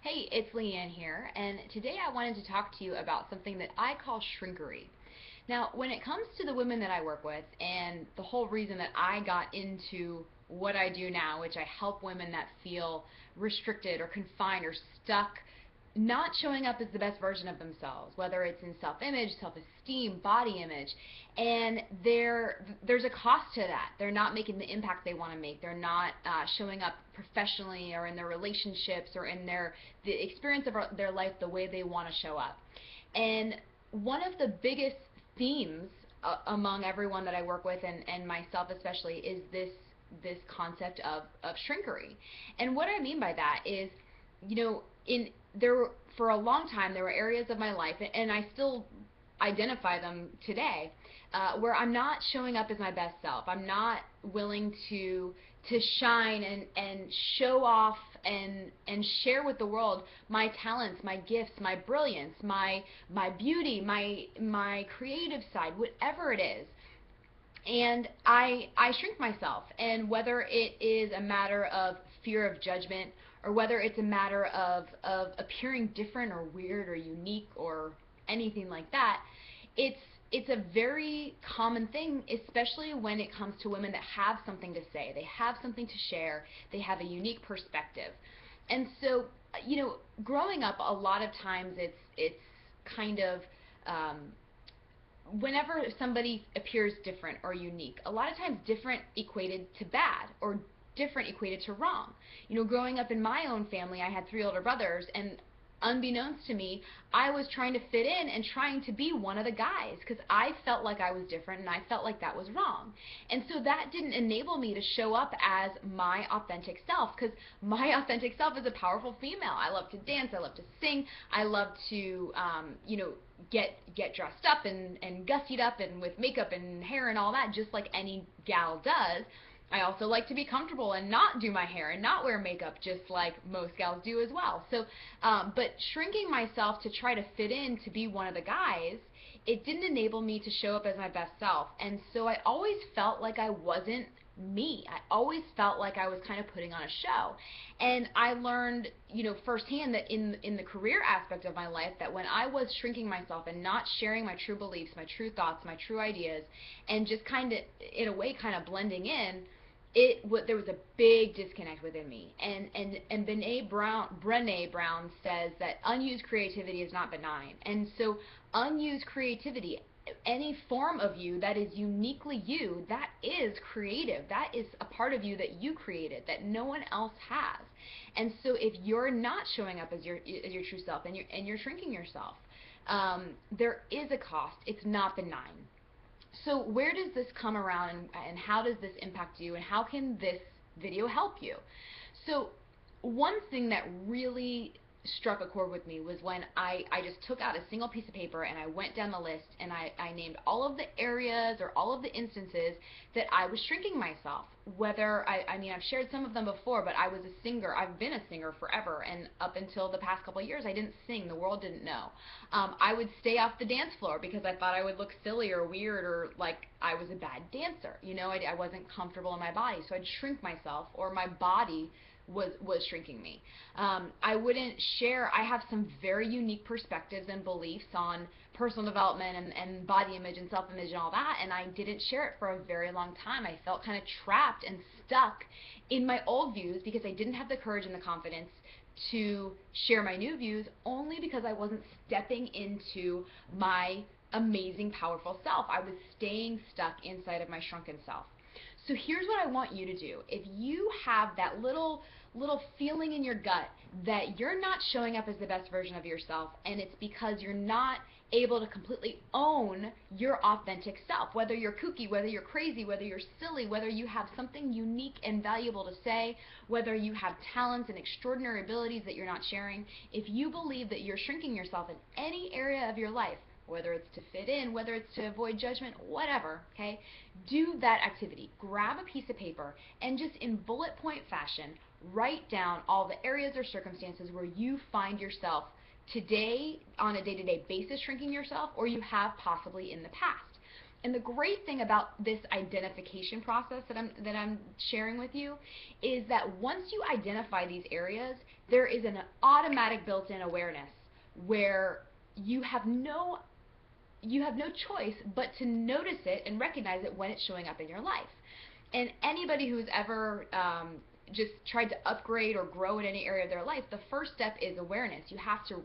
Hey, it's Leanne here, and today I wanted to talk to you about something that I call shrinkery. Now, when it comes to the women that I work with, and the whole reason that I got into what I do now, which I help women that feel restricted or confined or stuck, not showing up as the best version of themselves, whether it's in self-image, self-esteem, body image, and there's a cost to that. They're not making the impact they want to make. They're not showing up professionally or in their relationships or in the experience of their life the way they want to show up. And one of the biggest themes among everyone that I work with, and myself especially, is this concept of shrinkery. And what I mean by that is, in there for a long time there were areas of my life, and I still identify them today, where I'm not showing up as my best self. I'm not willing to shine and show off and share with the world my talents, my gifts, my brilliance, my beauty, my creative side, whatever it is. And I shrink myself, and whether it is a matter of fear of judgment, or whether it's a matter of appearing different or weird or unique or anything like that, it's it's a very common thing, especially when it comes to women that have something to say, they have something to share, they have a unique perspective. And so, growing up, a lot of times it's kind of um, whenever somebody appears different or unique, a lot of times different equated to bad, or different equated to wrong. Growing up in my own family, I had three older brothers, and unbeknownst to me, I was trying to fit in and trying to be one of the guys because I felt like I was different and I felt like that was wrong. And so that didn't enable me to show up as my authentic self, because my authentic self is a powerful female. I love to dance, I love to sing, I love to get dressed up and gussied up and with makeup and hair and all that, just like any gal does. I also like to be comfortable and not do my hair and not wear makeup, just like most gals do as well. So, but shrinking myself to try to fit in to be one of the guys, it didn't enable me to show up as my best self. And so I always felt like I wasn't me. I always felt like I was kind of putting on a show. And I learned, firsthand, that in the career aspect of my life, that when I was shrinking myself and not sharing my true beliefs, my true thoughts, my true ideas, and just kind of, in a way, kind of blending in, there was a big disconnect within me. And Brené Brown says that unused creativity is not benign. And so unused creativity, any form of you that is uniquely you, that is creative. That is a part of you that you created, that no one else has. And so if you're not showing up as your true self, and you're shrinking yourself, there is a cost. It's not benign. So where does this come around, and how does this impact you, and how can this video help you? So one thing that really struck a chord with me was when I just took out a single piece of paper and I went down the list, and I named all of the areas or all of the instances that I was shrinking myself. Whether, I mean, I've shared some of them before, but I was a singer. I've been a singer forever, and up until the past couple of years, I didn't sing. The world didn't know. I would stay off the dance floor because I thought I would look silly or weird, or like I was a bad dancer. I wasn't comfortable in my body, so I'd shrink myself, or my body was shrinking me. I wouldn't share. I have some very unique perspectives and beliefs on personal development and body image and self-image and all that, and I didn't share it for a very long time. I felt kind of trapped and stuck in my old views because I didn't have the courage and the confidence to share my new views, only because I wasn't stepping into my amazing, powerful self. I was staying stuck inside of my shrunken self. So here's what I want you to do. If you have that little feeling in your gut that you're not showing up as the best version of yourself, and it's because you're not able to completely own your authentic self, whether you're kooky, whether you're crazy, whether you're silly, whether you have something unique and valuable to say, whether you have talents and extraordinary abilities that you're not sharing, if you believe that you're shrinking yourself in any area of your life, whether it's to fit in, whether it's to avoid judgment, whatever, okay, do that activity. Grab a piece of paper and just in bullet point fashion, write down all the areas or circumstances where you find yourself today on a day-to-day basis shrinking yourself, or you have possibly in the past. And the great thing about this identification process that I'm sharing with you is that once you identify these areas, there is an automatic built-in awareness where you have no choice but to notice it and recognize it when it's showing up in your life. And anybody who's ever just tried to upgrade or grow in any area of their life, the first step is awareness. You have to,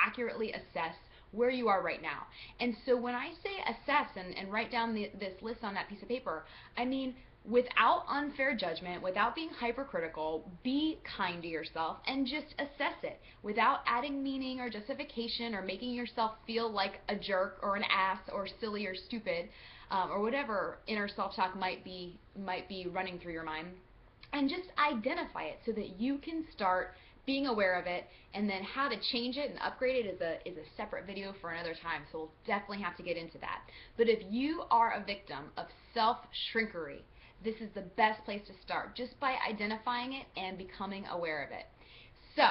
accurately assess where you are right now. And so when I say assess and write down this list on that piece of paper, I mean without unfair judgment, without being hypercritical, be kind to yourself and just assess it without adding meaning or justification or making yourself feel like a jerk or an ass or silly or stupid, or whatever inner self-talk might be running through your mind. And just identify it so that you can start being aware of it, and then how to change it and upgrade it is a separate video for another time, so we'll definitely have to get into that. But if you are a victim of self-shrinkery, this is the best place to start, just by identifying it and becoming aware of it. So,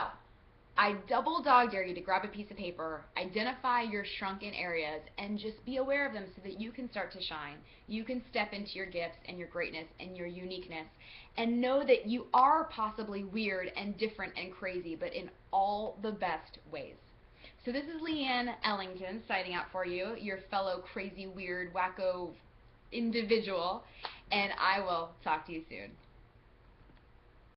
I double dog dare you to grab a piece of paper, identify your shrunken areas, and just be aware of them so that you can start to shine. You can step into your gifts and your greatness and your uniqueness, and know that you are possibly weird and different and crazy, but in all the best ways. So this is Leanne Ellington signing out for you, your fellow crazy, weird, wacko individual, and I will talk to you soon.